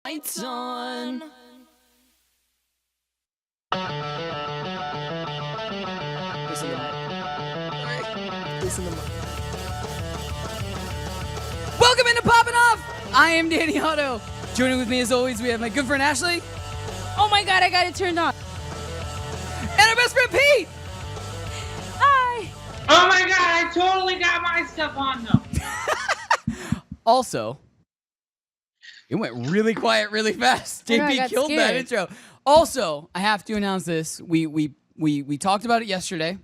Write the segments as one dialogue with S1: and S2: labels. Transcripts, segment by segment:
S1: lights on. Listen to Welcome into Poppin Off. I am Danny Otto. Joining with me as always, we have my good friend Ashley.
S2: Oh my god, I got it turned on.
S1: And our best friend Pete.
S2: Hi.
S3: Oh my god, I totally got my stuff on though.
S1: Also, it went really quiet really fast.
S2: I know, I
S1: JP
S2: got
S1: killed that
S2: scared.
S1: intro. Also, I have to announce this. We talked about it yesterday.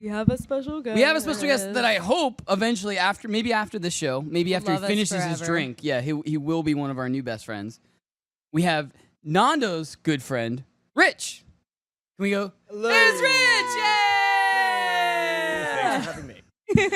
S2: We have a special guest.
S1: We have a special guest that I hope eventually after this show, maybe after he
S2: Love us
S1: finishes his
S2: forever.
S1: drink, he will be one of our new best friends. We have Nando's good friend, Rich. Can we go?
S4: Hello.
S1: There's Rich!
S4: Thanks
S1: Yeah!
S4: for having me.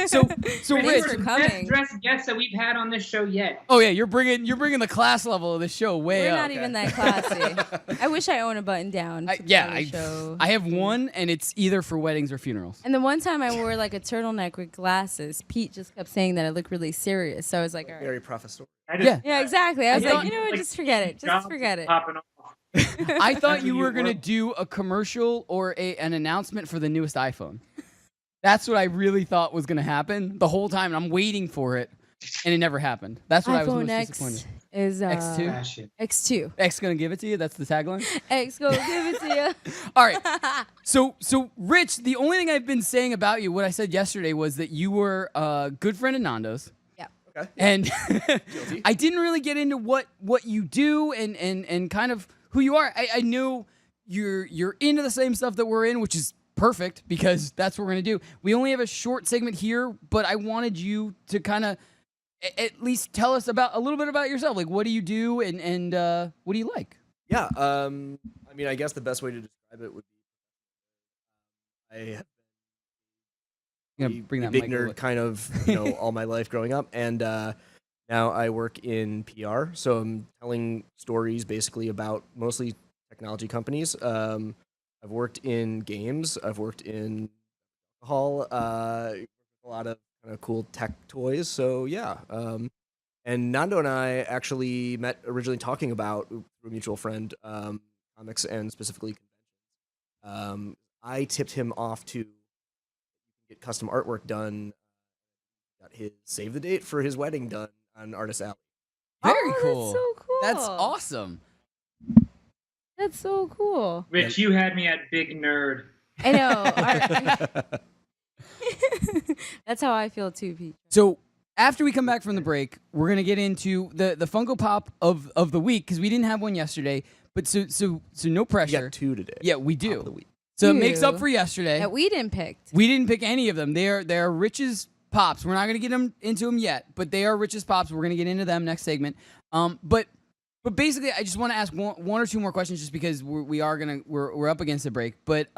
S1: So
S2: Thanks
S1: Rich.
S2: for
S3: Best
S2: coming.
S3: dressed guests that we've had on this show yet.
S1: Oh yeah, you're bringing the class level of the show way
S2: We're
S1: up.
S2: not even that classy. I wish I owned a button down. To be on the show.
S1: I have one, and it's either for weddings or funerals.
S2: And the one time I wore like a turtleneck with glasses, Pete just kept saying that I look really serious. So I was like, all right.
S4: Very professorial.
S2: Yeah, exactly. I was
S1: I
S2: like, you know what? Just forget it. Just forget it.
S3: Popping off.
S1: I thought
S3: That's
S1: you
S3: who
S1: were
S3: you
S1: gonna
S3: were.
S1: do a commercial or an announcement for the newest iPhone. That's what I really thought was gonna happen the whole time. And I'm waiting for it, and it never happened. That's what I was
S2: iPhone
S1: most
S2: X
S1: disappointed.
S2: is
S1: X2?
S3: Fashion.
S2: X2.
S1: X gonna give it to you. That's the tagline.
S2: X go give it to you.
S1: All right. So Rich, the only thing I've been saying about you, what I said yesterday was that you were a good friend of Nando's.
S2: Yeah.
S4: Okay.
S1: And
S4: Guilty.
S1: I didn't really get into what you do and kind of who you are. I know you're into the same stuff that we're in, which is perfect because that's what we're gonna do. We only have a short segment here, but I wanted you to kind of at least tell us a little bit about yourself. Like, what do you do and what do you like?
S4: Yeah. I mean, I guess the best way to describe it would be I have
S1: You
S4: been
S1: gonna bring
S4: a
S1: that
S4: big
S1: mic over.
S4: nerd kind of, all my life growing up, and now I work in PR. So I'm telling stories basically about mostly technology companies. I've worked in games. I've worked in alcohol. A lot of kind of cool tech toys. So yeah. And Nando and I actually met originally talking about through a mutual friend, comics and specifically conventions. I tipped him off to get custom artwork done. Got his save the date for his wedding done on Artist Alley.
S1: Very
S2: Oh,
S1: cool.
S2: That's so cool.
S1: That's awesome.
S2: That's so cool.
S3: Rich, you had me at big nerd.
S2: I know. That's how I feel too, Pete.
S1: So after we come back from the break, we're gonna get into the Funko Pop of the week because we didn't have one yesterday. But so no
S4: We
S1: pressure.
S4: got 2 today.
S1: Yeah, we
S4: Top
S1: do.
S4: of the week.
S1: So it makes up
S2: Ew.
S1: for yesterday.
S2: That we didn't pick.
S1: We didn't pick any of them. They're Rich's pops. We're not gonna get into them yet, but they are Rich's pops. We're gonna get into them next segment. But basically, I just want to ask one or two more questions, just because we're up against the break. But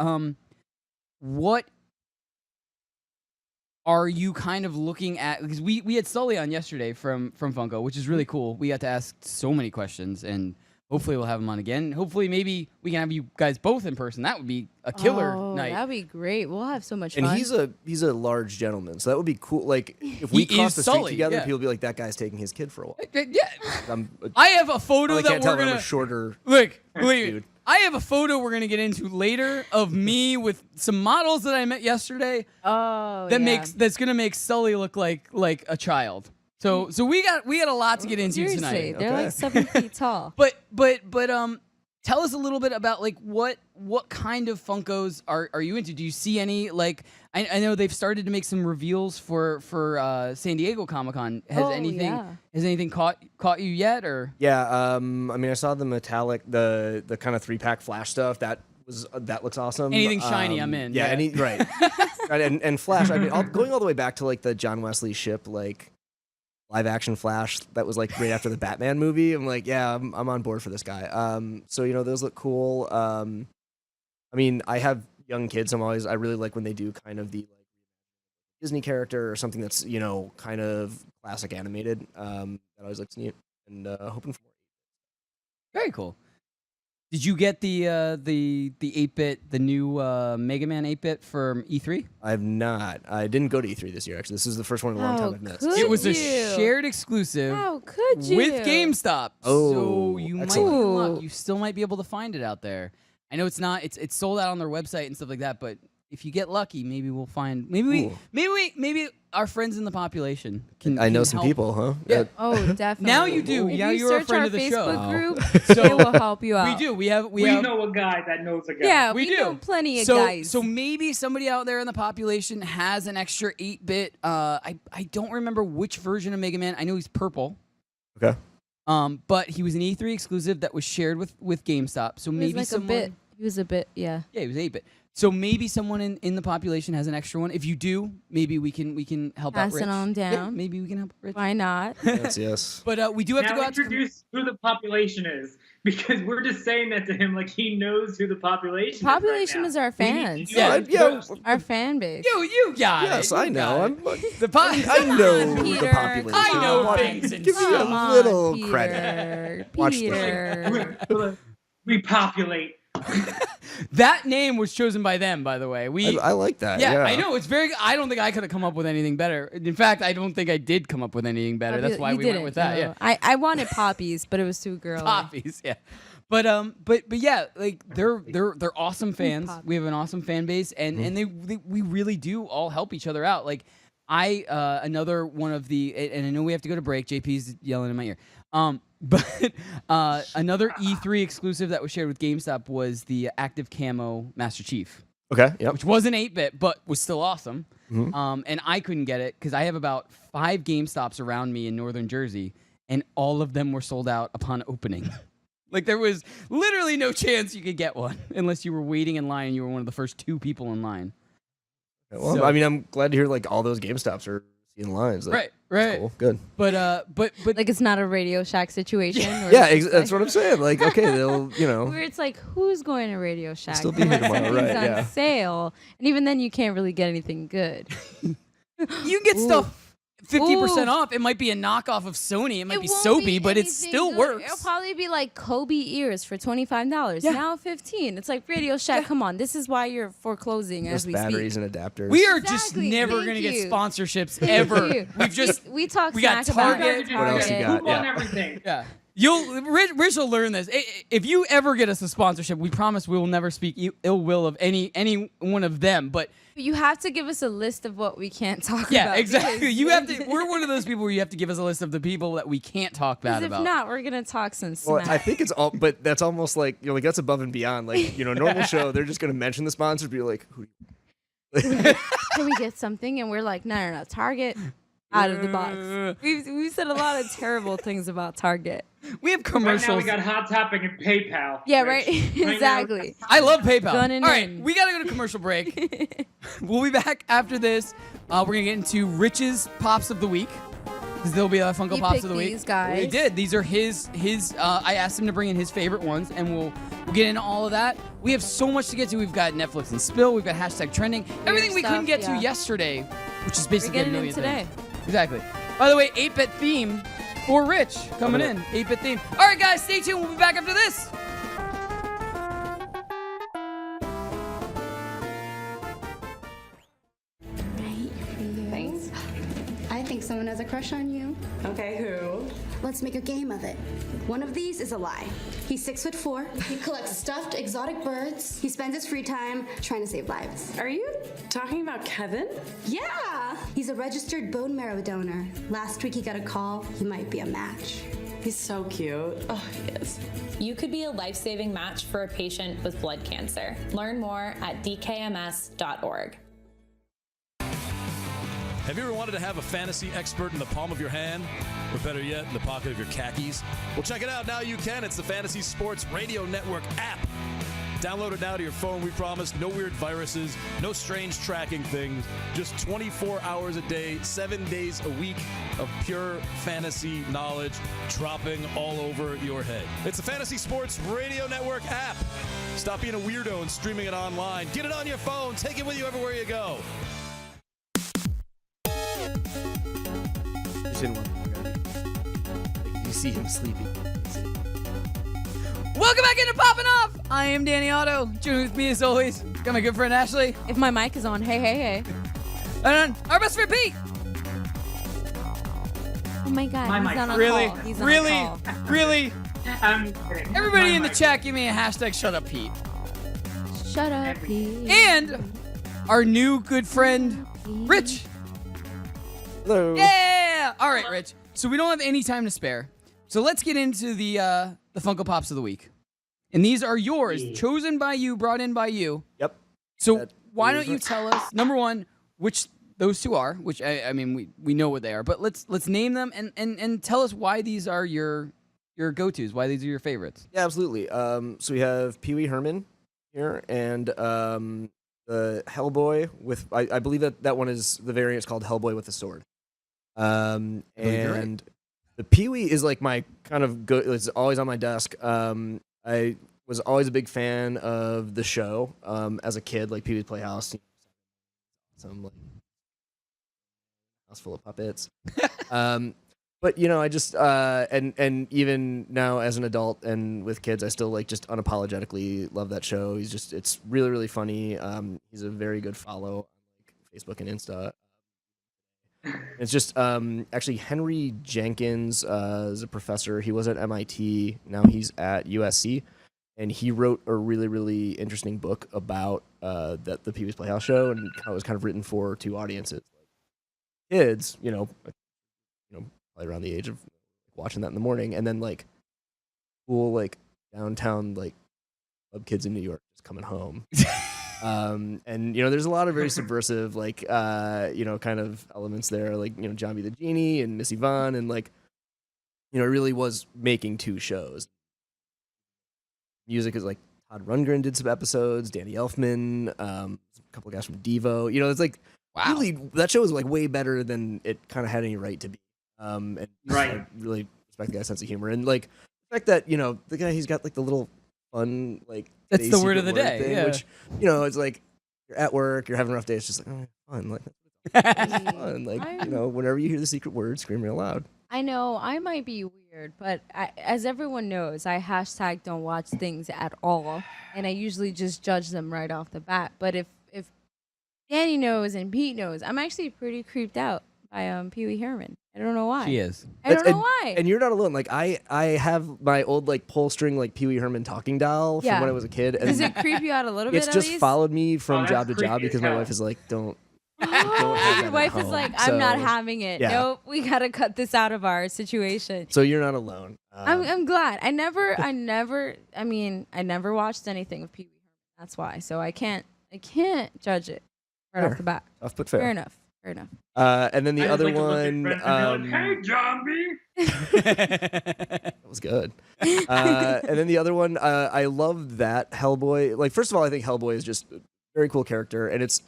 S1: what are you kind of looking at? Because we had Sully on yesterday from Funko, which is really cool. We got to ask so many questions, and hopefully we'll have him on again. Hopefully, maybe we can have you guys both in person. That would be a killer night.
S2: That'd be great. We'll have so much
S4: And
S2: fun.
S4: he's a large gentleman, so that would be cool. Like if we
S1: He
S4: cross
S1: is
S4: the street
S1: Sully,
S4: together,
S1: yeah.
S4: people would be like, "That guy's taking his kid for a walk."
S1: Yeah,
S4: I'm,
S1: I have a photo
S4: I
S1: that
S4: can't tell
S1: we're
S4: I'm
S1: gonna
S4: a shorter.
S1: look. Believe me,
S4: Dude.
S1: I have a photo we're gonna get into later of me with some models that I met yesterday.
S2: oh,
S1: That's gonna make Sully look like a child. So we got a lot to get into
S2: Seriously,
S1: tonight.
S2: they're
S4: Okay.
S2: like 7 feet tall.
S1: But tell us a little bit about like what kind of Funkos are you into? Do you see any like I know they've started to make some reveals for San Diego Comic-Con. Has
S2: Oh,
S1: anything
S2: yeah.
S1: caught you yet or?
S4: Yeah. I mean, I saw the metallic, the kind of 3-pack Flash stuff. That looks awesome.
S1: Anything shiny, I'm in.
S4: Yeah.
S1: Yeah.
S4: Right. and Flash. I mean, going all the way back to like the John Wesley Shipp like live action Flash that was like right after the Batman movie. I'm like, yeah, I'm on board for this guy. So those look cool. I mean, I have young kids. I really like when they do kind of the like Disney character or something that's kind of classic animated. That always looks neat, and hoping for more.
S1: Very cool. Did you get the 8-bit, the new Mega Man 8-bit from E3?
S4: I have not. I didn't go to E3 this year. Actually, this is the first one in a long time I've missed.
S2: could
S1: It was a
S2: you?
S1: shared exclusive
S2: How could you?
S1: with GameStop.
S4: Oh,
S1: so you might be
S4: excellent.
S1: in luck. You still might be able to find it out there. I know it's not. It's sold out on their website and stuff like that. But if you get lucky, maybe we'll find. Maybe our friends in the population can.
S4: I know
S1: can
S4: some
S1: help.
S4: people, huh?
S1: Yeah.
S2: Oh, definitely.
S1: Now you do.
S2: If
S1: Now
S2: you
S1: you're a
S2: search
S1: friend
S2: our
S1: of the
S2: Facebook
S1: show.
S4: Wow.
S2: group,
S1: So
S2: it will help you out.
S1: We do. We have.
S3: We know a guy that knows a guy.
S2: Yeah,
S1: We
S2: we
S1: do.
S2: know plenty of
S1: so,
S2: guys.
S1: So maybe somebody out there in the population has an extra 8-bit. I don't remember which version of Mega Man. I know he's purple.
S4: Okay.
S1: But he was an E3 exclusive that was shared with GameStop. So
S2: He was
S1: maybe
S2: like
S1: someone.
S2: a bit. He was a bit. Yeah.
S1: Yeah, he was 8-bit. So maybe someone in the population has an extra one. If you do, maybe we can help out
S2: Pass
S1: Rich.
S2: it on
S1: Yeah,
S2: down.
S1: maybe we can help Rich.
S2: Why not?
S4: Yes.
S1: But we do have to
S3: Now
S1: go out to
S3: introduce who the population is, because we're just saying that to him like he knows who the population
S2: Population
S3: is.
S2: is our
S3: We need
S2: fans.
S3: to do it
S4: Yeah.
S3: first.
S2: Our fan base.
S1: you got it.
S4: Yes,
S1: You
S4: I know.
S1: got it. The po-
S4: I know
S2: Peter,
S4: the population.
S1: I know
S2: come on.
S1: things and
S4: Give me
S1: stuff.
S2: Come
S4: a
S2: on,
S4: little
S2: Peter.
S4: credit. Watch this.
S2: Peter.
S3: We populate.
S1: That name was chosen by them, by the way.
S4: I like that.
S1: Yeah,
S4: Yeah,
S1: I know. It's very. I don't think I could have come up with anything better. In fact, I don't think I did come up with anything better. That's why
S2: You
S1: we went
S2: didn't,
S1: with that.
S2: no.
S1: Yeah,
S2: I wanted poppies, but it was too girly.
S1: poppies. Yeah, but yeah, like they're awesome fans.
S2: Poppy.
S1: We have an awesome fan base, and we really do all help each other out. Like another one of the, and I know we have to go to break. JP's yelling in my ear. But another E3 exclusive that was shared with GameStop was the Active Camo Master Chief,
S4: Okay. Yep.
S1: which was an 8-bit, but was still awesome.
S4: Mhm.
S1: And I couldn't get it because I have about 5 GameStops around me in northern Jersey, and all of them were sold out upon opening. Like there was literally no chance you could get one unless you were waiting in line and you were one of the first 2 people in line.
S4: Well,
S1: So-
S4: I mean, I'm glad to hear like all those GameStops are in lines.
S1: Right.
S4: Cool. Good.
S1: But
S2: Like it's not a Radio Shack situation. Where
S4: Yeah,
S2: it's just
S4: that's
S2: like-
S4: what I'm saying. Like, okay, they'll,
S2: Where it's like, who's going to Radio Shack?
S4: Still be here tomorrow,
S2: Something's
S4: right,
S2: on
S4: yeah.
S2: sale, and even then, you can't really get anything good.
S1: you can get stuff 50%
S2: Ooh.
S1: off. It might be a knockoff of Sony. It might be
S2: won't
S1: Sobe, but it
S2: anything
S1: still
S2: good.
S1: works.
S2: It'll probably be like Kobe ears for $25.
S1: Yeah.
S2: Now $15. It's like Radio Shack. Come on, this is why you're foreclosing as
S4: just
S2: we
S4: batteries
S2: speak.
S4: and adapters.
S1: We are just
S2: Exactly.
S1: never
S2: Thank
S1: going to get
S2: you.
S1: sponsorships
S2: Thank
S1: ever.
S2: you.
S1: We've just
S2: we talk
S1: we got
S2: smack about
S1: Target.
S2: Target.
S4: What else you got?
S3: Poop on
S4: Yeah.
S3: everything.
S1: yeah. Rich will learn this. If you ever get us a sponsorship, we promise we will never speak ill will of any one of them. But
S2: You have to give us a list of what we can't talk
S1: yeah,
S2: about.
S1: exactly.
S2: because-
S1: You have to. We're one of those people where you have to give us a list of the people that we can't talk bad
S2: Because if
S1: about.
S2: not, we're gonna talk some
S4: Well,
S2: smack.
S4: I think it's all, but that's almost like like that's above and beyond. Like normal show, they're just gonna mention the sponsor, be like, who?
S2: Can we get something? And we're like, no, Target, out of the box. We've said a lot of terrible things about Target.
S1: We have
S3: Right now
S1: commercials.
S3: we got Hot Topic and PayPal.
S2: Yeah,
S3: Rich.
S2: right.
S3: now-
S2: Exactly.
S1: I love PayPal.
S2: Gunning
S1: All right,
S2: in.
S1: we gotta go to commercial break. We'll be back after this. We're gonna get into Rich's Pops of the Week. Because there'll be a Funko
S2: He
S1: Pops
S2: picked
S1: of the Week.
S2: these guys.
S1: We did. These are his. I asked him to bring in his favorite ones, and we'll get into all of that. We have so much to get to. We've got Netflix and Spill. We've got hashtag trending. Everything we couldn't
S2: stuff,
S1: get to
S2: yeah.
S1: yesterday, which is
S2: We're
S1: basically a
S2: getting
S1: million
S2: them today.
S1: things. Exactly. By the way, 8-bit theme for Rich coming in. 8-bit theme. All right, guys, stay tuned. We'll be back after this.
S5: Thanks. I think someone has a crush on you.
S6: Okay, who?
S5: Let's make a game of it. One of these is a lie. He's 6'4". He collects stuffed exotic birds. He spends his free time trying to save lives.
S6: Are you talking about Kevin?
S5: Yeah! He's a registered bone marrow donor. Last week he got a call. He might be a match.
S6: He's so cute. Oh, he is.
S7: You could be a life-saving match for a patient with blood cancer. Learn more at dkms.org.
S8: Have you ever wanted to have a fantasy expert in the palm of your hand? Or better yet, in the pocket of your khakis? Well, check it out. Now you can. It's the Fantasy Sports Radio Network app. Download it now to your phone. We promise no weird viruses, no strange tracking things, just 24 hours a day, 7 days a week of pure fantasy knowledge dropping all over your head. It's the Fantasy Sports Radio Network app. Stop being a weirdo and streaming it online. Get it on your phone. Take it with you everywhere you go.
S4: Just didn't want to. You see him sleeping.
S1: Welcome back into Poppin' Off. I am Danny Otto. Joining with me as always, got my good friend Ashley.
S2: If my mic is on, hey.
S1: And our best friend Pete.
S2: Oh my God,
S3: My
S2: he's
S3: mic.
S2: on a
S1: Really?
S2: call. He's on
S1: Really?
S2: a call.
S1: Really?
S3: I'm kidding.
S1: Everybody
S3: My
S1: in the
S3: mic.
S1: chat, give me a hashtag shut up Pete.
S2: Shut up, Pete.
S1: And our new good friend, Rich.
S4: Hello.
S1: Yeah! All right, Rich. So we don't have any time to spare. So let's get into the Funko Pops of the week. And these are yours, chosen by you, brought in by you.
S4: Yep.
S1: So
S4: That
S1: why
S4: is
S1: don't you
S4: right.
S1: tell us, number one, which those two are, which I mean we know what they are, but let's name them and tell us why these are your go-tos, why these are your favorites.
S4: Yeah, absolutely. So we have Pee Wee Herman here, and the Hellboy with I believe that one is the variant's called Hellboy with a sword.
S1: believe you're right.
S4: And the Pee Wee is like my kind of go. It's always on my desk. I was always a big fan of the show as a kid, like Pee Wee's Playhouse. Some like house full of puppets. But I just and even now as an adult and with kids, I still like just unapologetically love that show. It's really really funny. He's a very good follow on like Facebook and Insta. It's just actually Henry Jenkins is a professor. He was at MIT. Now he's at USC, and he wrote a really really interesting book about the Pee Wee's Playhouse show, and it was kind of written for two audiences, kids, probably around the age of watching that in the morning, and then like cool like downtown like club kids in New York just coming home. And there's a lot of very subversive like kind of elements there, like John B. the Genie and Missy Vaughn, and like it really was making two shows. Music is like Todd Rundgren did some episodes, Danny Elfman, a couple of guys from Devo. It's like
S1: Wow.
S4: really that show was like way better than it kind of had any right to be. And
S3: Right.
S4: I really respect the guy's sense of humor, and like the fact that the guy, he's got like the little fun like
S1: That's the
S4: today's
S1: word of
S4: secret
S1: the
S4: word
S1: day,
S4: thing,
S1: yeah.
S4: which it's like you're at work, you're having a rough day, it's just like fun, like fun, like whenever you hear the secret word, scream real loud.
S2: I know I might be weird, but as everyone knows, I hashtag don't watch things at all, and I usually just judge them right off the bat. But if Danny knows and Pete knows, I'm actually pretty creeped out by Pee Wee Herman. I don't know why.
S1: She is.
S2: I don't know why.
S4: And you're not alone. Like I have my old like pull string like Pee Wee Herman talking doll from
S2: Yeah.
S4: when I was a kid, and
S2: Does it creep you out a little bit?
S4: it's
S2: at
S4: just
S2: least?
S4: followed me from
S3: that's
S4: job to job
S3: creepy as
S4: because my
S3: hell.
S4: wife is like, don't have
S2: Oh,
S4: that
S2: your
S4: at
S2: wife is
S4: home.
S2: like, I'm not
S4: So-
S2: having it.
S4: yeah.
S2: Nope, we gotta cut this out of our situation.
S4: So you're not alone.
S2: I'm glad. I never watched anything with Pee Wee Herman. That's why. So I can't judge it right
S4: Fair.
S2: off the bat.
S4: Tough but
S2: Fair
S4: fair.
S2: enough.
S4: And then the
S3: I just
S4: other
S3: like to look at
S4: one,
S3: friends and be like, hey, John B.
S4: that was good. And then the other one, I love that Hellboy. Like, first of all, I think Hellboy is just a very cool character, and it's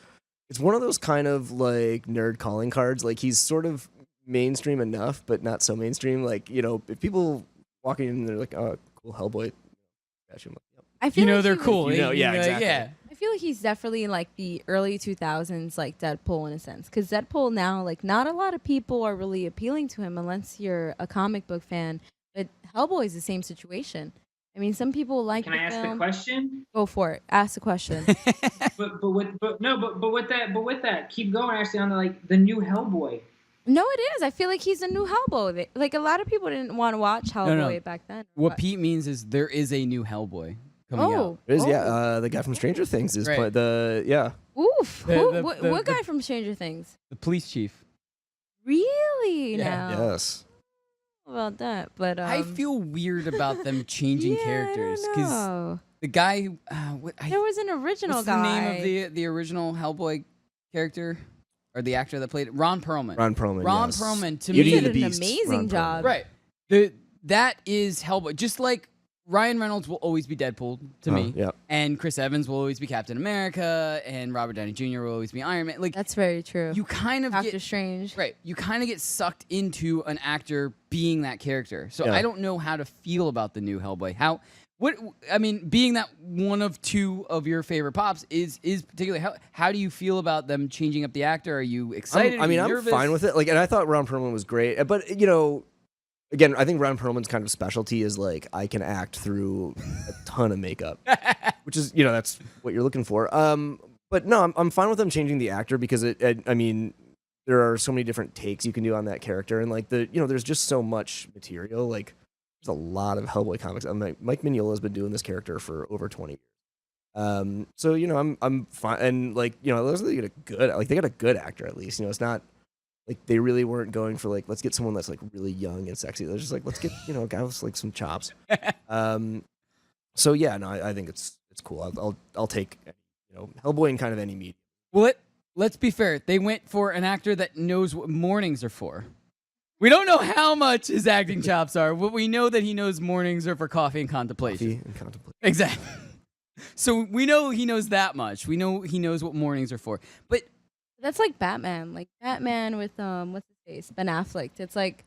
S4: one of those kind of like nerd calling cards. Like, he's sort of mainstream enough, but not so mainstream. Like, if people walking in, they're like, "Oh, cool Hellboy," I'm like, yep.
S2: I feel like
S1: they're
S2: he was-
S1: cool.
S4: yeah,
S1: You're like,
S4: exactly.
S1: Yeah.
S2: I feel like he's definitely in like the early 2000s, like Deadpool in a sense. Because Deadpool now, like not a lot of people are really appealing to him unless you're a comic book fan. But Hellboy is the same situation. I mean, some people like
S3: Can
S2: the
S3: I ask
S2: film.
S3: the question?
S2: Go for it. Ask the question.
S3: But with that, keep going. Actually, on the new Hellboy.
S2: No, it is. I feel like he's a new Hellboy. Like a lot of people didn't want to watch Hellboy back then.
S1: What Pete means is there is a new Hellboy coming out.
S4: It is, the guy from Stranger Things is
S1: Right.
S2: Oof.
S1: The-
S2: What
S1: the-
S2: guy from Stranger Things?
S1: The police chief.
S2: Really?
S1: Yeah.
S2: Now?
S4: Yes.
S2: About that, but
S1: I feel weird about them changing
S2: yeah,
S1: characters
S2: I don't
S1: because
S2: know.
S1: the guy who,
S2: There was an original
S1: what's
S2: guy.
S1: the name of the original Hellboy character or the actor that played it? Ron Perlman.
S4: Ron Perlman.
S1: Ron
S4: yes.
S1: Perlman, to
S4: Beauty
S1: me-
S4: and
S2: He
S4: the
S2: did an
S4: Beast,
S2: amazing
S4: Ron
S2: job.
S4: Perlman.
S1: Right. That is Hellboy. Just like Ryan Reynolds will always be Deadpool to me.
S4: Yeah.
S1: And Chris Evans will always be Captain America, and Robert Downey Jr. will always be Iron Man. Like
S2: That's very true.
S1: you kind of
S2: Doctor
S1: get
S2: Strange.
S1: right. You kind of get sucked into an actor being that character. So
S4: Yeah.
S1: I don't know how to feel about the new Hellboy. Being that one of two of your favorite pops is particularly how do you feel about them changing up the actor? Are you excited?
S4: I'm
S1: Are you nervous?
S4: fine with it. Like, and I thought Ron Perlman was great, but again, I think Ron Perlman's kind of specialty is like I can act through a ton of makeup, which is that's what you're looking for. But no, I'm fine with them changing the actor because I mean, there are so many different takes you can do on that character, and like there's just so much material. Like there's a lot of Hellboy comics. I'm like, Mike Mignola has been doing this character for over 20 years. So I'm fine, and like they got a good actor at least. It's not like they really weren't going for like let's get someone that's like really young and sexy. They're just like let's get a guy with like some chops. So yeah, no, I think it's cool. I'll take Hellboy in kind of any medium.
S1: Well, let's be fair. They went for an actor that knows what mornings are for. We don't know how much his acting chops are, but we know that he knows mornings are for coffee and contemplation. Exactly. So we know he knows that much. We know he knows what mornings are for. But
S2: that's like Batman. Like Batman with what's his face? Ben Affleck. It's like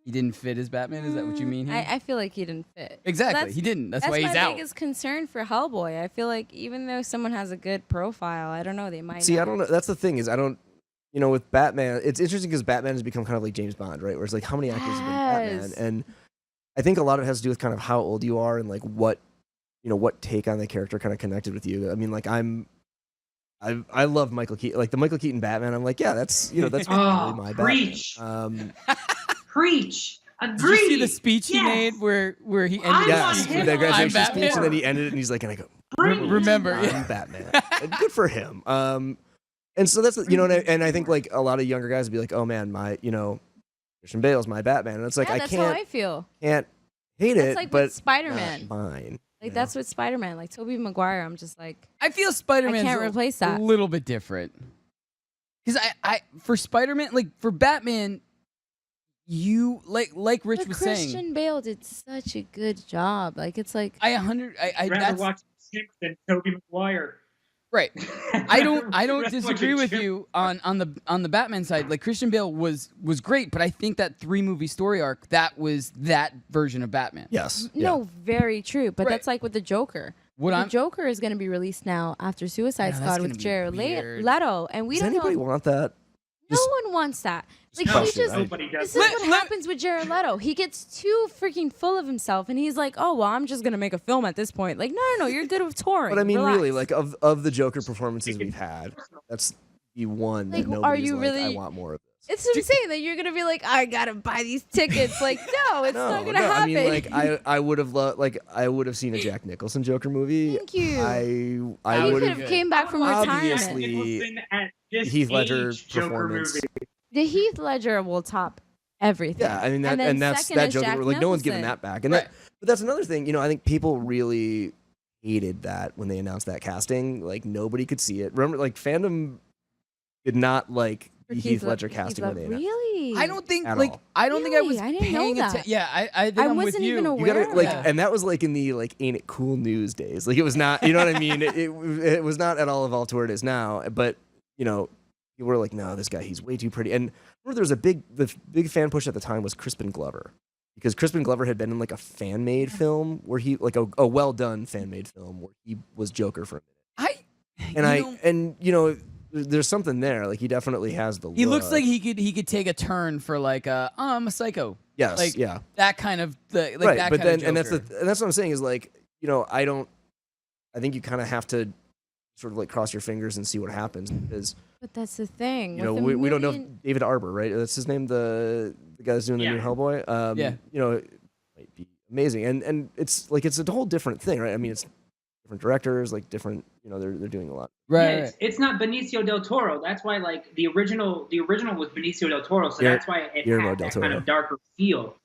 S1: he didn't fit as Batman. Is that what you mean here?
S2: I feel like he didn't fit.
S1: Exactly. He didn't. That's why he's out.
S2: That's my biggest concern for Hellboy. I feel like even though someone has a good profile, I don't know, they might.
S4: See,
S2: not.
S4: I don't know. That's the thing is I don't. With Batman, it's interesting because Batman has become kind of like James Bond, right? Where it's like how many actors have been Batman, and I think a lot of it has to do with kind of how old you are and like what take on the character kind of connected with you. I mean, like I love Michael Keaton, like the Michael Keaton Batman. I'm like, yeah, that's that's really my
S3: preach.
S4: Batman.
S3: Preach. Agreed.
S1: Did you see the speech he made where he ended
S4: yes,
S3: him
S4: that graduation
S1: I'm
S4: speech,
S1: Batman.
S4: and then he ended it, and he's like, and I go,
S1: remember,
S4: I'm Batman. And good for him. And so that's and I think like a lot of younger guys would be like, oh man, my Christian Bale's my Batman, and it's like
S2: that's how I feel.
S4: Can't hate
S2: That's
S4: it,
S2: like
S4: but
S2: with Spider-Man.
S4: Mine.
S2: Like that's with Spider-Man. Like Tobey Maguire, I'm just like
S1: I feel Spider-Man's
S2: I can't replace that.
S1: a little bit different. Because I for Spider-Man, like for Batman, you like Rich was
S2: Christian
S1: saying.
S2: Bale did such a good job. Like it's like
S3: I'd rather watch him than Tobey Maguire.
S1: Right. I don't disagree with you on the Batman side. Like Christian Bale was great, but I think that 3-movie story arc, that was that version of Batman.
S4: Yes.
S2: no, very true. But
S1: Right.
S2: that's like with the Joker. The Joker is going to be released now after Suicide
S1: that's
S2: Squad
S1: gonna
S2: with
S1: be
S2: Jared
S1: weird.
S2: Leto, and we
S4: Does
S2: don't
S4: anybody
S2: know.
S4: want that?
S2: No one wants that. Like
S3: No,
S2: he just.
S3: nobody does.
S2: This is what happens with Jared Leto. He gets too freaking full of himself, and he's like, "Oh well, I'm just gonna make a film at this point." Like, no, you're good with touring.
S4: But I mean,
S2: Relax.
S4: really, like of the Joker performances we've had, that's the one
S2: Like,
S4: that
S2: are
S4: nobody's
S2: you
S4: like,
S2: really-
S4: I want more of this.
S2: It's what I'm saying that you're gonna be like, I gotta buy these tickets. Like, no, it's not gonna happen.
S4: I mean, like I would have loved, like I would have seen a Jack Nicholson Joker movie.
S2: Thank you.
S4: I
S2: you
S4: would
S2: could have came back from retirement.
S4: Obviously,
S3: Nicholson at this
S4: Heath Ledger
S3: age Joker
S4: performance.
S3: movie.
S2: The Heath Ledger will top everything.
S4: Yeah, I mean that,
S2: then
S4: and that's
S2: second
S4: that
S2: is
S4: Joker.
S2: Jack
S4: Like no one's giving
S2: Nicholson.
S4: that back, and but that's another thing. I think people really hated that when they announced that casting. Like nobody could see it. Remember, like fandom did not like the Heath Ledger casting when they announced.
S2: Really?
S1: I don't think
S4: At
S1: like
S4: all.
S1: I don't think I was
S2: Really? I didn't know
S1: paying
S2: that.
S1: attention. Yeah, I think
S2: I
S1: I'm with
S2: wasn't
S1: you.
S2: even
S4: You
S2: aware.
S4: gotta like,
S1: Yeah.
S4: and that was like in the like ain't it cool news days. Like it was not, you know what I mean? It was not at all evolved to where it is now. But people were like, no, this guy, he's way too pretty. And remember, there was the big fan push at the time was Crispin Glover, because Crispin Glover had been in like a fan made film where he like a well done fan made film where he was Joker for a minute. And there's something there. Like he definitely has the.
S1: He
S4: look.
S1: looks like he could take a turn for like I'm a psycho.
S4: Yes.
S1: Like
S4: yeah.
S1: that kind of right. That
S4: But
S1: kind
S4: then
S1: of Joker.
S4: and that's what I'm saying is like I think you kind of have to sort of like cross your fingers and see what happens, because
S2: But that's the thing.
S4: we don't know if David Arbor, right? That's his name, the guy that's doing the new Hellboy. It might be amazing, and it's like it's a whole different thing, right? I mean, it's different directors, like different, they're doing a lot.
S1: Right.
S3: Yeah, it's not Benicio del Toro. That's why like the original was Benicio del Toro, so that's why it
S4: Guillermo
S3: had
S4: del
S3: that
S4: Toro.
S3: kind of darker feel.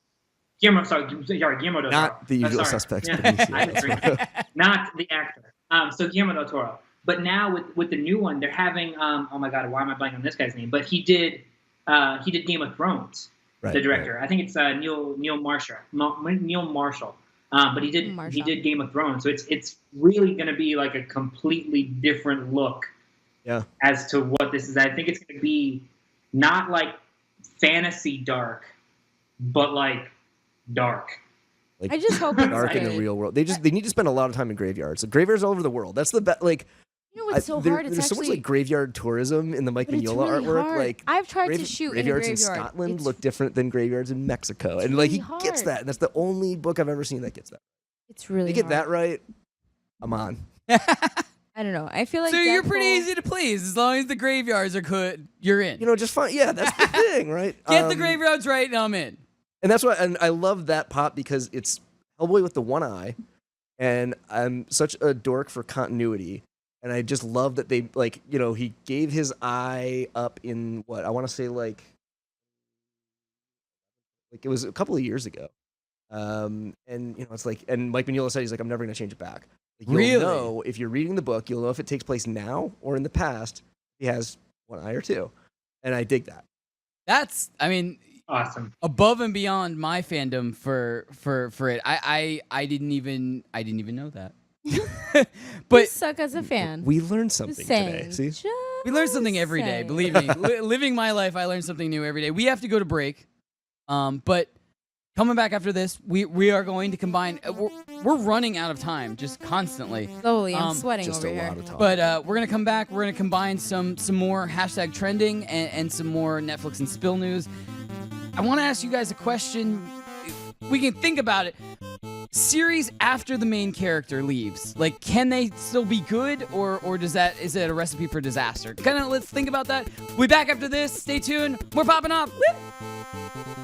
S3: Guillermo del Toro.
S4: Not the usual
S3: Sorry.
S4: suspects.
S3: Yeah.
S4: Benicio
S3: I
S4: del
S3: agree.
S4: Toro.
S3: Not the actor. So Guillermo del Toro. But now with the new one, they're having oh my god, why am I blanking on this guy's name? But he did Game of Thrones.
S4: Right,
S3: the director. Right. I think it's Neil Marshall. But he did Game of Thrones, so it's really going to be like a completely different look.
S4: Yeah.
S3: As to what this is, I think it's going to be not like fantasy dark, but like dark.
S4: Like,
S2: I just hope it's
S4: dark in the
S2: good.
S4: real world. They need to spend a lot of time in graveyards. So graveyards all over the world. That's the best. Like
S2: You know what's so hard? It's
S4: there's so much
S2: actually
S4: like graveyard tourism in the Mike
S2: but it's
S4: Mignola
S2: really
S4: artwork.
S2: hard.
S4: Like
S2: I've tried to shoot in a
S4: graveyards in
S2: graveyard.
S4: Scotland
S2: It's-
S4: look different than graveyards in Mexico, and like he
S2: really
S4: gets
S2: hard.
S4: that. And that's the only book I've ever seen that gets that.
S2: It's really
S4: They get
S2: hard.
S4: that right. I'm on.
S2: I don't know. I feel like
S1: So you're pretty
S2: Deadpool-
S1: easy to please as long as the graveyards are good. You're in.
S4: You know, just fine. Yeah, that's the thing, right?
S1: Get the graveyards right, and I'm in.
S4: And that's why, and I love that pop because it's Hellboy with the one eye, and I'm such a dork for continuity, and I just love that they like, you know, he gave his eye up in what I want to say like it was a couple of years ago, and you know, it's like, and Mike Mignola said he's like, I'm never gonna change it back. Like, you'll
S1: Really?
S4: know if you're reading the book, you'll know if it takes place now or in the past. He has one eye or two, and I dig that.
S1: That's, I mean,
S3: Awesome.
S1: above and beyond my fandom for it. I didn't even know that.
S2: You
S1: But
S2: suck as a fan.
S4: We learned
S2: Just
S4: something
S2: saying.
S4: today. See.
S1: we learn something every day.
S2: saying.
S1: Believe me, living my life, I learn something new every day. We have to go to break, but coming back after this, we are going to combine. We're running out of time just constantly.
S2: Slowly, I'm
S1: Um,
S2: sweating
S4: Just
S2: over
S4: a
S2: here.
S4: lot of talk.
S1: But we're gonna come back. We're gonna combine some more hashtag trending and some more Netflix and spill news. I want to ask you guys a question. We can think about it. Series after the main character leaves, like, can they still be good, or is it a recipe for disaster? Kind of, let's think about that. We'll be back after this. Stay tuned. We're popping off. Woo!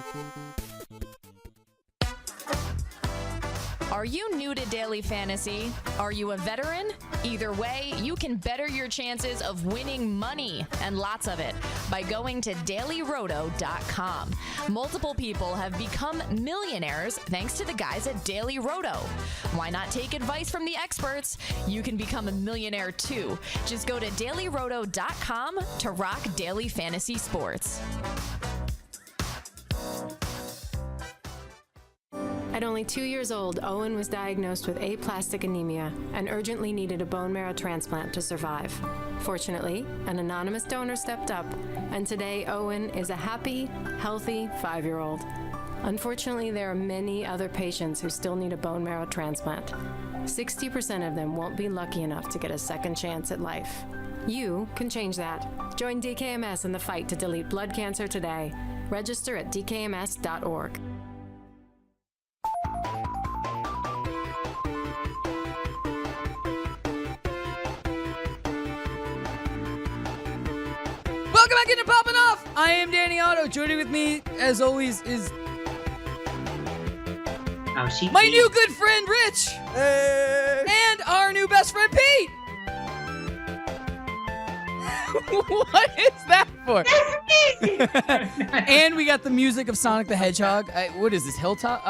S9: Are you new to Daily Fantasy? Are you a veteran? Either way, you can better your chances of winning money, and lots of it, by going to dailyroto.com. Multiple people have become millionaires thanks to the guys at Daily Roto. Why not take advice from the experts? You can become a millionaire too. Just go to dailyroto.com to rock daily fantasy sports.
S10: At only 2 years old, Owen was diagnosed with aplastic anemia and urgently needed a bone marrow transplant to survive. Fortunately, an anonymous donor stepped up, and today Owen is a happy, healthy 5-year-old. Unfortunately, there are many other patients who still need a bone marrow transplant. 60% of them won't be lucky enough to get a second chance at life. You can change that. Join DKMS in the fight to delete blood cancer today. Register at dkms.org.
S1: Welcome back into Poppin' Off. I am Danny Otto. Joining with me, as always, is my new good friend Rich, and our new best friend Pete. What is that for? And we got the music of Sonic the Hedgehog. What is this? Hilltop?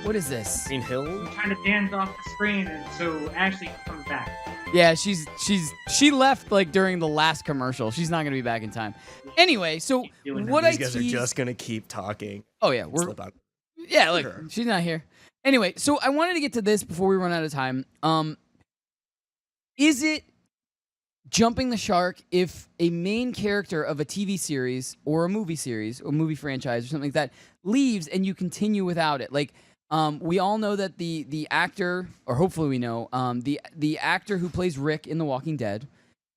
S1: What is this?
S4: Green Hill.
S3: I'm trying to dance off the screen, and so Ashley comes back.
S1: Yeah, she left like during the last commercial. She's not gonna be back in time. Anyway, so what
S4: These
S1: I
S4: guys are
S1: teased-
S4: just gonna keep talking.
S1: Oh yeah,
S4: Slip out.
S1: yeah. Look,
S4: Sure.
S1: she's not here. Anyway, so I wanted to get to this before we run out of time. Is it jumping the shark if a main character of a TV series or a movie series or movie franchise or something like that leaves and you continue without it? Like, we all know that the actor, or hopefully we know, the actor who plays Rick in The Walking Dead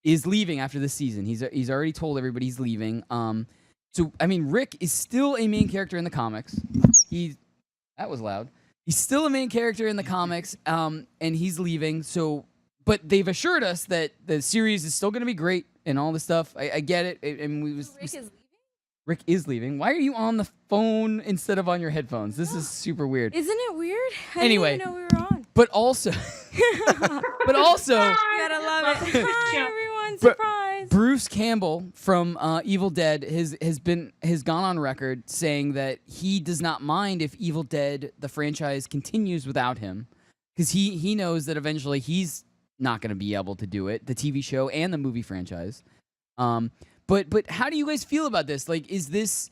S1: is leaving after this season. He's already told everybody he's leaving. So I mean, Rick is still a main character in the comics. That was loud. He's still a main character in the comics, and he's leaving. So, but they've assured us that the series is still going to be great and all this stuff. I get it. And Rick is leaving. Why are you on the phone instead of on your headphones? This is super weird.
S2: Isn't it weird? I
S1: Anyway.
S2: didn't even know we were on.
S1: But also,
S2: You gotta love it. Hi, everyone. Surprise.
S1: Bruce Campbell from Evil Dead has gone on record saying that he does not mind if Evil Dead the franchise continues without him, because he knows that eventually he's not going to be able to do it, the TV show and the movie franchise. But how do you guys feel about this? Like, is this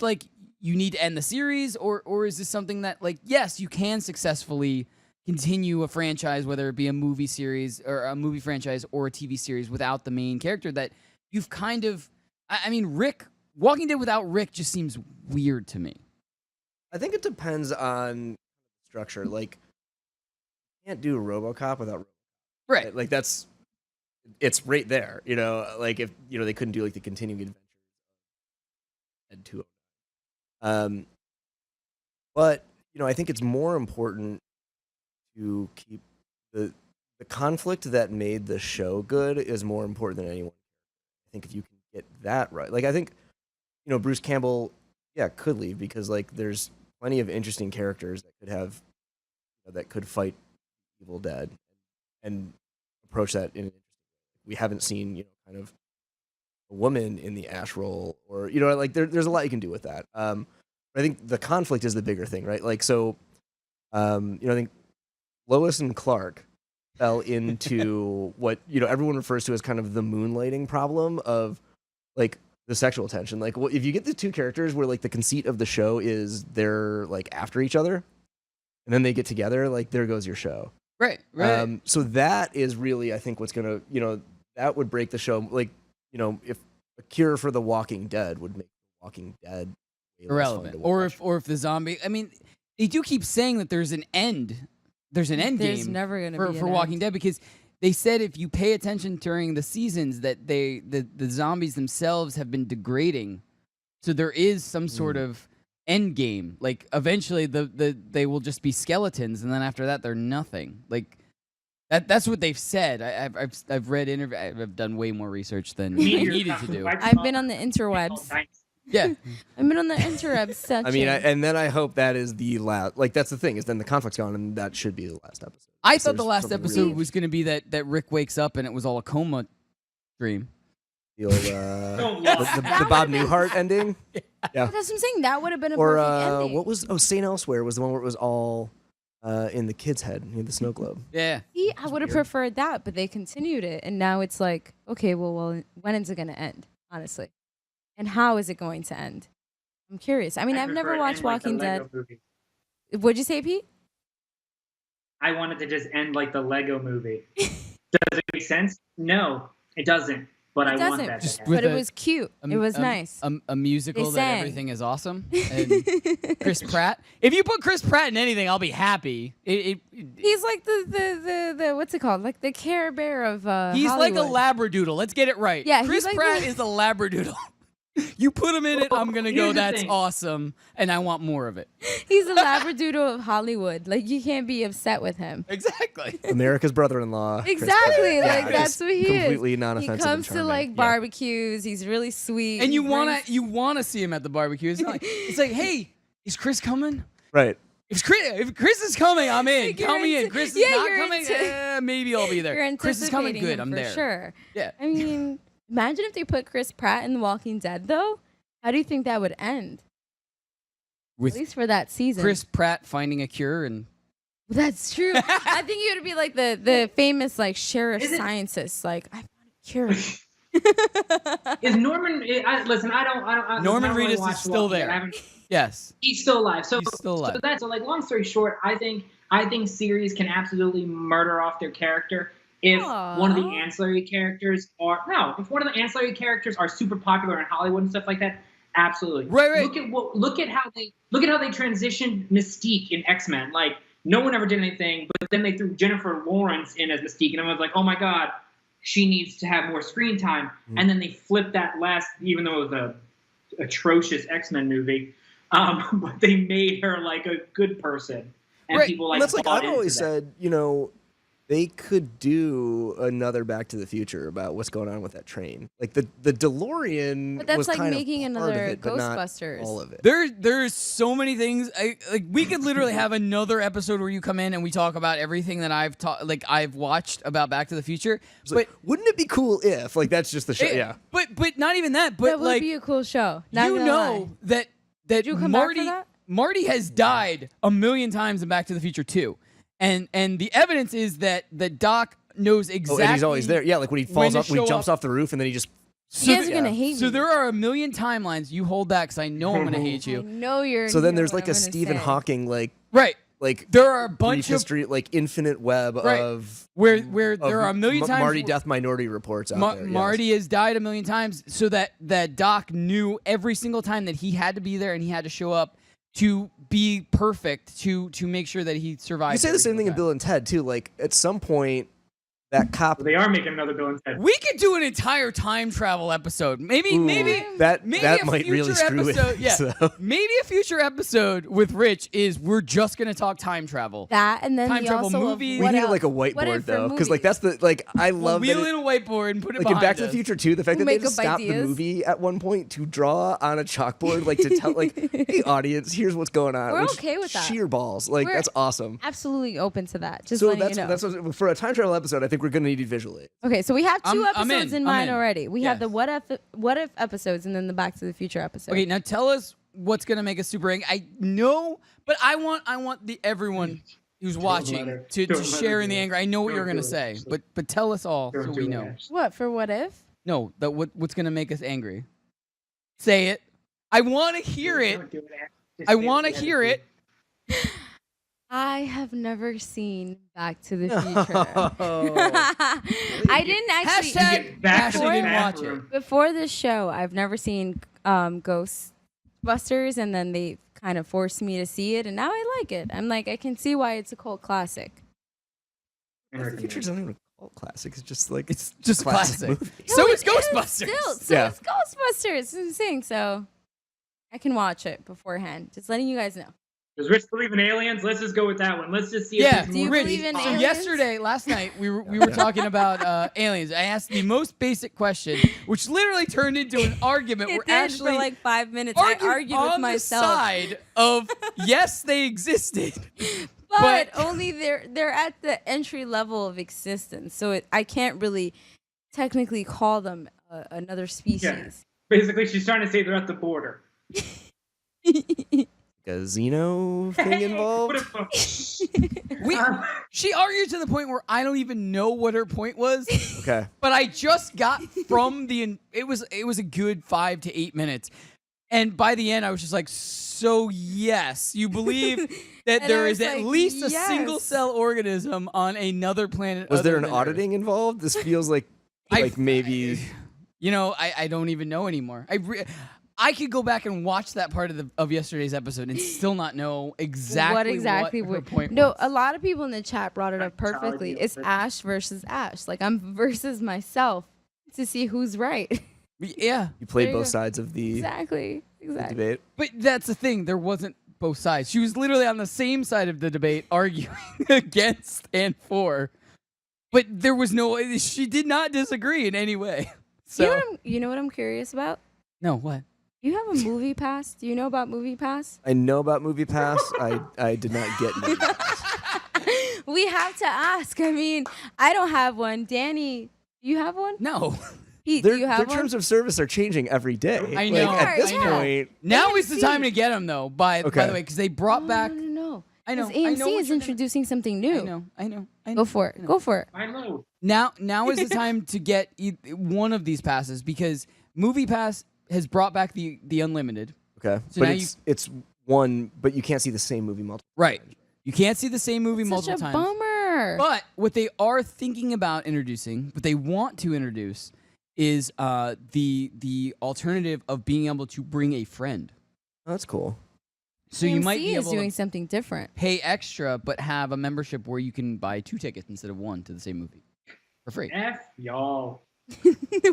S1: like you need to end the series, or is this something that, like, yes, you can successfully continue a franchise, whether it be a movie series or a movie franchise or a TV series, without the main character that you've kind of, I mean, Walking Dead without Rick just seems weird to me.
S4: I think it depends on structure. Like, you can't do RoboCop without
S1: Right.
S4: Like, that's it's right there. Like if they couldn't do like the continuing adventure at 2. But I think it's more important to keep the conflict that made the show good is more important than anyone. I think if you can get that right, like I think Bruce Campbell, could leave because like there's plenty of interesting characters that could have that could fight Evil Dead and approach that in. We haven't seen kind of a woman in the Ash role, or like there's a lot you can do with that. I think the conflict is the bigger thing, right? Like so, I think Lois and Clark fell into what everyone refers to as kind of the moonlighting problem of like the sexual tension. Like, if you get the two characters where like the conceit of the show is they're like after each other, and then they get together, like there goes your show.
S1: Right.
S4: So that is really, I think, what's gonna that would break the show. Like if a cure for The Walking Dead would make The Walking Dead
S1: irrelevant, or if the zombie. I mean, they do keep saying that there's an end. There's an end
S2: There's
S1: game
S2: never gonna be
S1: for
S2: an
S1: Walking
S2: end.
S1: Dead, because they said if you pay attention during the seasons that the zombies themselves have been degrading, so there is some sort of end game. Like eventually they will just be skeletons, and then after that they're nothing. Like that's what they've said. I've read I've done way more research than I needed to do.
S2: I've been on the interwebs.
S1: Yeah,
S2: I've been on the interwebs section.
S4: I mean, and then I hope that is the last. Like that's the thing is then the conflict's gone, and that should be the last episode.
S1: I thought the last
S4: something
S1: episode
S4: really-
S1: was going to be that Rick wakes up and it was all a coma dream.
S4: The old, the Bob Newhart ending. Yeah.
S2: That's what I'm saying. That would have been a
S4: Or
S2: perfect ending.
S4: what was St. Elsewhere was the one where it was all in the kid's head, the snow globe.
S1: Yeah.
S2: See, I would have preferred that, but they continued it, and now it's like, okay, well, when is it going to end? Honestly, and how is it going to end? I'm curious. I mean, I've never watched Walking Dead. What'd you say, Pete?
S3: I wanted to just end like the Lego movie. Does it make sense? No, it doesn't. But I want that to happen.
S2: But it was cute. It was nice.
S1: A musical
S2: They
S1: that
S2: sang.
S1: everything is awesome. And Chris Pratt. If you put Chris Pratt in anything, I'll be happy.
S2: He's like the what's it called? Like the Care Bear of
S1: He's
S2: Hollywood.
S1: like a labradoodle. Let's get it right.
S2: Yeah,
S1: Chris
S2: he's like
S1: Pratt
S2: the-
S1: is a labradoodle. You put him in it, I'm gonna go.
S3: Here's the
S1: That's
S3: thing.
S1: awesome, and I want more of it.
S2: He's a labradoodle of Hollywood. Like you can't be upset with him.
S1: Exactly.
S4: America's brother-in-law. Chris
S2: Exactly.
S4: Pratt.
S2: Like
S4: Yeah,
S2: that's
S4: just
S2: what he
S4: completely
S2: is.
S4: non-offensive.
S2: He comes
S4: and
S2: to like
S4: charming.
S2: barbecues. He's really sweet.
S1: And
S2: He
S1: you
S2: brings-
S1: wanna see him at the barbecue. It's like, hey, is Chris coming?
S4: Right.
S1: If Chris is coming, I'm in.
S2: Like, you're
S1: Count me in.
S2: anti-
S1: Chris is
S2: yeah,
S1: not
S2: you're
S1: coming. Maybe I'll be there.
S2: You're
S1: Chris is coming.
S2: anticipating
S1: Good.
S2: him
S1: I'm
S2: for
S1: there.
S2: Sure.
S1: Yeah.
S2: I mean, imagine if they put Chris Pratt in The Walking Dead, though. How do you think that would end?
S1: With
S2: At least for that season.
S1: Chris Pratt finding a cure and
S2: That's true. I think you would be like the famous like sheriff
S3: Is it-
S2: scientist. Like I found a cure.
S3: Is Norman? Listen, I don't.
S1: Norman
S3: I don't really
S1: Reedus
S3: watch
S1: is still
S3: Walking Dead.
S1: there.
S3: I haven't-
S1: yes.
S3: He's still alive. So,
S1: He's still alive.
S3: So that's like long story short. I think series can absolutely murder off their character if one of the ancillary characters if one of the ancillary characters are super popular in Hollywood and stuff like that. Absolutely.
S1: Right.
S3: Look at how they transitioned Mystique in X-Men. Like no one ever did anything, but then they threw Jennifer Lawrence in as Mystique, and everyone's like, oh my god, she needs to have more screen time. And then they flipped that last, even though it was a atrocious X-Men movie, but they made her like a good person, and
S1: Right.
S3: people
S4: Well,
S3: like
S4: that's like
S3: bought
S4: I've
S3: into
S4: always
S3: that.
S4: said, they could do another Back to the Future about what's going on with that train. Like the DeLorean
S2: But that's
S4: was
S2: like
S4: kind
S2: making
S4: of part of
S2: another
S4: it, but not
S2: Ghostbusters.
S4: all of it.
S1: There's so many things. We could literally have another episode where you come in and we talk about everything that I've watched about Back to the Future.
S4: It's like, wouldn't it be cool if that's just the show? Yeah.
S1: But not even that. But
S2: that would
S1: like
S2: be a cool show. Not
S1: you
S2: gonna
S1: know
S2: lie.
S1: that
S2: you come back for
S1: Marty
S2: that?
S1: Marty has died a million times in Back to the Future 2. And the evidence is that Doc knows exactly.
S4: And he's always there. Yeah, like when he falls off, when he
S1: show
S4: jumps
S1: up.
S4: off the roof, and then he just.
S2: You guys are gonna hate me.
S1: So there are a million timelines. You hold that because I know I'm gonna hate
S2: I
S1: you.
S2: know you're.
S4: So then
S2: know
S4: there's
S2: what
S4: like
S2: I'm
S4: a
S2: gonna
S4: Stephen
S2: say.
S4: Hawking
S1: Right. There are a
S4: brief
S1: bunch of
S4: history, like infinite web
S1: Right.
S4: of
S1: where there are a million times
S4: Marty Death Minority Reports out there. yes.
S1: Marty has died a million times, so that Doc knew every single time that he had to be there and he had to show up to be perfect to make sure that he survived.
S4: You say the
S1: every
S4: same thing
S1: single
S4: in Bill and Ted too. Like at some point, that cop.
S3: They are making another Bill and Ted.
S1: We could do an entire time travel episode. Maybe
S4: that
S1: a
S4: might really
S1: future
S4: screw
S1: episode,
S4: it.
S1: Yeah,
S4: So.
S1: maybe a future episode with Rich is we're just gonna talk time travel.
S2: That and then
S1: Time
S2: the
S1: travel
S2: also of
S1: movies.
S4: We
S2: what
S4: need
S2: else?
S4: like a
S2: What
S4: whiteboard
S2: if for
S4: though, because like
S2: movies?
S4: that's the like I
S1: We'll
S4: love that.
S1: wheel in a whiteboard and put it
S4: Like in
S1: behind
S4: Back to the
S1: us.
S4: Future 2, the fact
S2: We'll
S4: that they
S2: make
S4: just
S2: up
S4: stopped the
S2: ideas.
S4: movie at one point to draw on a chalkboard, like to tell, like, hey, audience, here's what's going on.
S2: We're
S4: which,
S2: okay with that.
S4: Sheer balls. Like,
S2: We're
S4: that's awesome.
S2: Absolutely open to that. Just
S4: So
S2: letting
S4: that's
S2: you know.
S4: that's what, for a time travel episode, I think we're going to need visual aids.
S2: Okay, so we have two
S1: I'm
S2: episodes
S1: in.
S2: in
S1: I'm
S2: mind
S1: in.
S2: already. We have
S1: Yes.
S2: the what if episodes and then the Back to the Future episode.
S1: Okay, now tell us what's gonna make us super angry. I know, but I want everyone who's watching
S3: let
S1: to
S3: her
S1: share in
S3: do
S1: the
S3: it.
S1: anger. I know what
S3: Don't
S1: you're gonna
S3: do it.
S1: say, but tell us all so we know.
S2: What for? What if?
S1: No, that what's gonna make us angry. Say it. I want to hear it. I want to hear it.
S2: I have never seen Back to the Future. I didn't actually.
S1: Hashtag
S3: back
S1: Ashley
S3: to the
S1: didn't watch it.
S3: bathroom.
S2: Before this show, I've never seen Ghostbusters, and then they kind of forced me to see it, and now I like it. I'm like, I can see why it's a cult classic.
S4: The Future isn't even a cult classic. It's just like
S1: It's just classic.
S4: movie.
S1: So
S2: No,
S1: is
S2: it is
S1: Ghostbusters.
S2: Still, so
S4: Yeah.
S2: it's Ghostbusters. It's insane. So I can watch it beforehand. Just letting you guys know.
S3: Does Rich believe in aliens? Let's just go with that one. Let's just see
S1: Yeah,
S3: if it's
S2: Do you
S3: more
S1: Rich.
S2: believe in
S1: So
S2: aliens?
S1: last night, we were talking about aliens. I asked the most basic question, which literally turned into an argument.
S2: It
S1: We're
S2: did
S1: actually
S2: for like 5 minutes. I argued
S1: on
S2: with
S1: the
S2: myself.
S1: side of yes, they existed.
S2: But
S1: But-
S2: only they're at the entry level of existence, so I can't really technically call them another species.
S3: Basically, she's trying to say they're at the border.
S4: a Xeno thing involved.
S1: She argued to the point where I don't even know what her point was.
S4: Okay.
S1: But I just got from it was a good 5 to 8 minutes. And by the end I was just like, so yes, you believe that
S2: And
S1: there
S2: I
S1: is
S2: was
S1: at
S2: like,
S1: least a
S2: yes.
S1: single cell organism on another planet.
S4: Was there
S1: other
S4: an
S1: than Earth.
S4: auditing involved? This feels like maybe.
S1: I don't even know anymore. I could go back and watch that part of yesterday's episode and still not know exactly what her point
S2: No,
S1: was.
S2: a lot of people in the chat brought it up perfectly. It's Ash versus Ash. Like I'm versus myself to see who's right.
S1: Yeah.
S4: You played
S2: There you
S4: both
S2: go.
S4: sides of the
S2: Exactly.
S4: debate.
S1: But that's the thing. There wasn't both sides. She was literally on the same side of the debate arguing against and for. But there was no, she did not disagree in any way. So,
S2: You know what I'm curious about?
S1: no, what?
S2: You have a movie pass? Do you know about movie pass?
S4: I know about Movie Pass. I did not get Movie Pass.
S2: We have to ask. I mean, I don't have one. Danny, do you have one?
S1: No.
S2: Pete,
S4: Their,
S2: do you
S4: their
S2: have one?
S4: terms of service are changing every day.
S1: I know.
S4: Like, at this
S1: I know.
S4: point,
S1: Now is the
S2: AMC.
S1: time to get them, though, by the way, because they brought back.
S2: No.
S1: I know.
S2: 'Cause
S1: I know
S2: AMC
S1: what
S2: is
S1: you're
S2: introducing something new.
S1: I know.
S2: Go for it. Go for it.
S3: I know.
S1: Now is the time to get one of these passes because Movie Pass has brought back the unlimited.
S4: okay,
S1: So
S4: but
S1: now
S4: it's one, but you can't see the same movie multiple.
S1: Right. You can't see the same movie
S2: Such
S1: multiple
S2: a
S1: times.
S2: bummer.
S1: But what they are thinking about introducing, what they want to introduce, is the alternative of being able to bring a friend.
S4: Oh, that's cool.
S1: So you might
S2: AMC
S1: be
S2: is
S1: able
S2: doing
S1: to
S2: something different.
S1: pay extra, but have a membership where you can buy 2 tickets instead of 1 to the same movie for free.
S3: F y'all.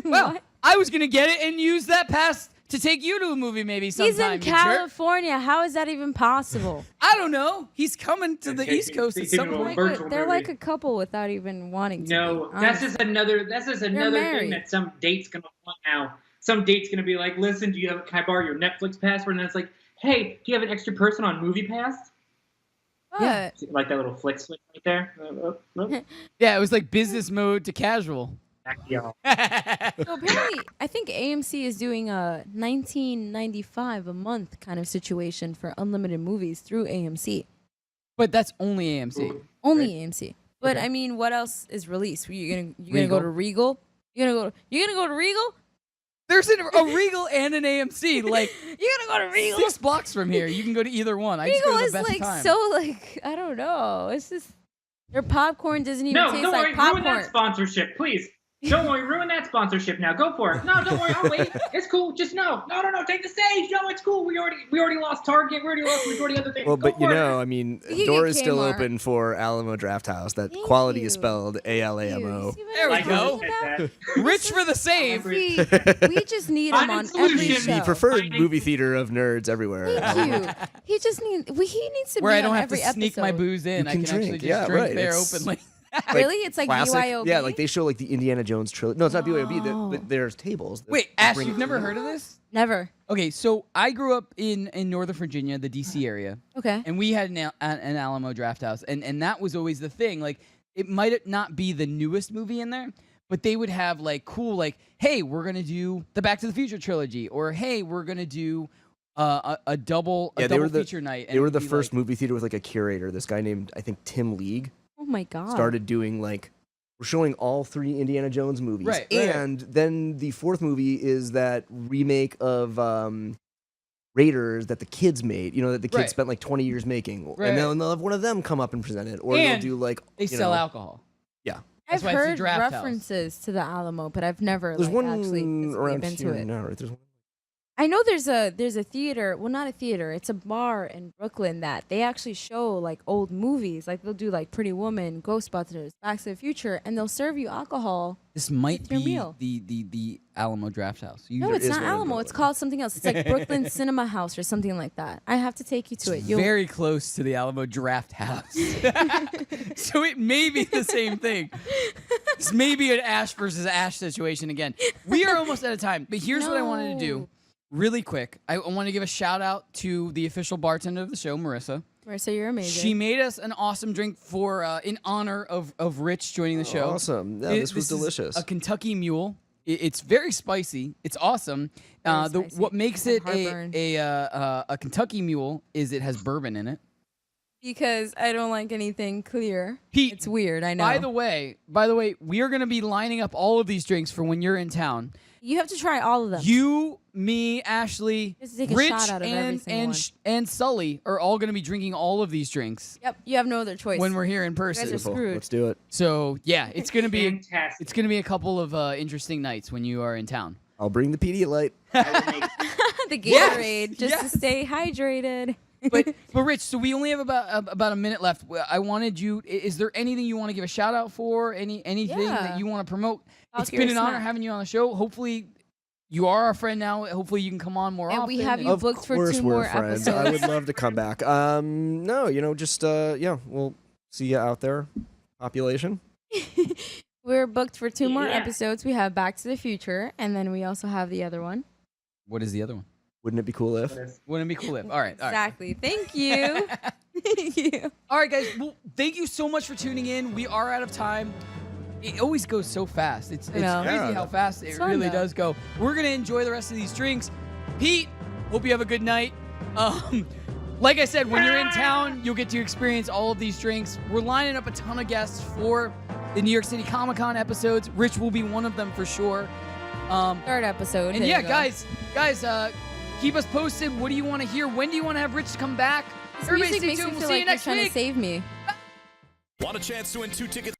S1: Well,
S2: What?
S1: I was gonna get it and use that pass to take you to a movie maybe sometime.
S2: He's in
S1: you jerk.
S2: California. How is that even possible?
S1: I don't know. He's coming to the
S3: Okay,
S1: East Coast at
S3: speaking
S1: some
S3: of
S1: point.
S3: virtual
S2: They're
S3: movie.
S2: like a couple without even wanting to.
S3: No,
S2: be,
S3: that's
S2: honestly.
S3: just another thing
S2: married.
S3: that some date's gonna want now. Some date's gonna be like, listen, can I borrow your Netflix password? And it's like, hey, do you have an extra person on Movie Pass?
S2: But
S3: Like that little flick switch right there.
S1: Yeah, it was like business mode to casual.
S3: Back to y'all.
S2: so apparently, I think AMC is doing a $19.95 a month kind of situation for unlimited movies through AMC.
S1: But that's only AMC.
S2: Only AMC. But I mean, what else is released? You gonna go to Regal? You gonna go to Regal?
S1: There's a Regal and an AMC. Like
S2: You gonna go to Regal?
S1: 6 blocks from here. You can go to either one. I just go
S2: Regal
S1: to
S2: is
S1: the best
S2: like
S1: time.
S2: so like I don't know. It's just their popcorn doesn't even
S3: No,
S2: taste
S3: don't
S2: like
S3: worry, ruin
S2: popcorn.
S3: that sponsorship, please. Don't worry, ruin that sponsorship now. Go for it. No, don't worry, I'll wait. It's cool. Just no, take the stage. No, it's cool. We already lost Target. We already lost majority of other things.
S4: Well,
S3: Go
S4: but you
S3: for it.
S4: know, I mean,
S2: You
S4: door
S2: get
S4: is still
S2: Kmart.
S4: open for Alamo Draft House. That
S2: Thank
S4: quality
S2: you.
S4: is spelled ALAMO.
S1: There we
S3: I
S1: go.
S3: appreciate that.
S1: Rich for the save.
S2: We just need
S3: Find
S2: him
S3: a
S2: on every
S3: solution.
S2: show.
S4: The preferred
S3: Finding-
S4: movie theater of nerds everywhere.
S2: Thank you. He needs to
S1: Where
S2: be
S1: I don't
S2: on
S1: have to
S2: every
S1: sneak
S2: episode.
S1: my booze in.
S4: You
S1: I
S4: can
S1: can actually
S4: drink.
S1: just
S4: Yeah,
S1: drink
S4: right.
S1: there
S4: It's-
S1: openly.
S2: Really? It's like
S4: Classic.
S2: BYOB?
S4: Yeah, like they show like the Indiana Jones trilogy. No, it's not BYOB.
S2: Oh.
S4: There's tables. that
S1: Wait, Ash,
S4: bring
S1: you've
S4: it
S1: never
S4: to-
S1: heard of this?
S2: Never.
S1: Okay, so I grew up in Northern Virginia, the D.C. area,
S2: Okay.
S1: and we had an Alamo Draft House, and that was always the thing. Like, it might not be the newest movie in there, but they would have like cool, like, hey, we're gonna do the Back to the Future trilogy, or hey, we're gonna do a double feature night. And
S4: They were
S1: it'd
S4: the
S1: be
S4: first
S1: like,
S4: movie theater with like a curator. This guy named I think Tim League
S2: Oh my god.
S4: started doing like we're showing all 3 Indiana Jones movies,
S1: Right.
S4: and then the 4th movie is that remake of Raiders that the kids made. You know that the kids
S1: Right.
S4: spent like 20 years making,
S1: Right.
S4: and then they'll have one of them come up and present it, or
S1: And
S4: they'll do like
S1: They
S4: you
S1: sell
S4: know,
S1: alcohol.
S4: Yeah,
S1: That's
S2: I've
S1: why it's a
S2: heard
S1: draft house.
S2: references to the Alamo, but I've never
S4: there's
S2: like,
S4: one
S2: actually physically
S4: around
S2: been
S4: here
S2: to it.
S4: now, right? There's one.
S2: I know there's a theater, well not a theater, it's a bar in Brooklyn that they actually show like old movies. Like they'll do like Pretty Woman, Ghostbusters, Back to the Future, and they'll serve you alcohol.
S1: This might
S2: With your
S1: be
S2: meal.
S1: the Alamo Draft House. You,
S2: No, it's
S4: is
S2: not
S4: one in
S2: Alamo. It's
S4: Brooklyn.
S2: called something else. It's like Brooklyn Cinema House or something like that. I have to take you to it. You'll
S1: very close to the Alamo Draft House. So it may be the same thing. This may be an Ash versus Ash situation again. We are almost out of time, but here's what I wanted to do
S2: No.
S1: really quick. I want to give a shout out to the official bartender of the show, Marissa.
S2: Marissa, you're amazing.
S1: She made us an awesome drink for in honor of Rich joining the show.
S4: Awesome. Yeah, this was
S1: is
S4: delicious.
S1: a Kentucky Mule. It's very spicy. It's awesome.
S2: Very spicy.
S1: What makes
S2: I
S1: it
S2: have heartburn.
S1: a Kentucky Mule is it has bourbon in it.
S2: Because I don't like anything clear.
S1: Pete,
S2: It's weird, I know.
S1: By the way, we are going to be lining up all of these drinks for when you're in town.
S2: You have to try all of them.
S1: You, me, Ashley,
S2: Just take a
S1: Rich,
S2: shot out of every single one.
S1: and Sully are all going to be drinking all of these drinks
S2: Yep, you have no other choice.
S1: when we're here in
S2: guys are
S1: person.
S4: Beautiful.
S2: screwed.
S4: Let's do it.
S1: So yeah, it's going to be
S3: Fantastic.
S1: a couple of interesting nights when you are in town.
S4: I'll bring the Pedialyte.
S3: I will make
S2: the
S1: Yes,
S2: Gatorade, just
S1: yes.
S2: to stay hydrated.
S1: But Rich, so we only have about a minute left. I wanted you. Is there anything you want to give a shout out for? Anything
S2: Yeah.
S1: that you want to promote?
S2: Talk
S1: It's
S2: your
S1: been an honor
S2: smack.
S1: having you on the show. Hopefully, you are our friend now. Hopefully, you can come on more
S2: And
S1: often.
S2: we have you
S4: Of
S2: booked for
S4: course
S2: 2
S4: we're
S2: more
S4: friends.
S2: episodes.
S4: I would love to come back. No, just yeah, we'll see you out there, population.
S2: We're booked for 2 more
S3: Yeah.
S2: episodes. We have Back to the Future, and then we also have the other one.
S1: What is the other one?
S4: Wouldn't it be cool if?
S1: Wouldn't it be cool if? All right.
S2: Exactly. Thank you. Thank you.
S1: All right, guys. Well, thank you so much for tuning in. We are out of time. It always goes so fast. It's crazy
S2: know.
S4: Yeah.
S1: how fast it
S2: fun,
S1: really
S2: though.
S1: does go. We're gonna enjoy the rest of these drinks. Pete, hope you have a good night. Like I said, when you're in town, you'll get to experience all of these drinks. We're lining up a ton of guests for the New York City Comic Con episodes. Rich will be one of them for sure.
S2: 3rd episode.
S1: And
S2: There
S1: yeah,
S2: you go.
S1: guys, keep us posted. What do you want to hear? When do you want to have Rich come back?
S2: This
S1: Everybody
S2: music
S1: stay
S2: makes
S1: tuned.
S2: me
S1: We'll
S2: feel
S1: see you
S2: like you're
S1: next
S2: trying
S1: week.
S2: to save me.
S8: Want a chance to win 2 tickets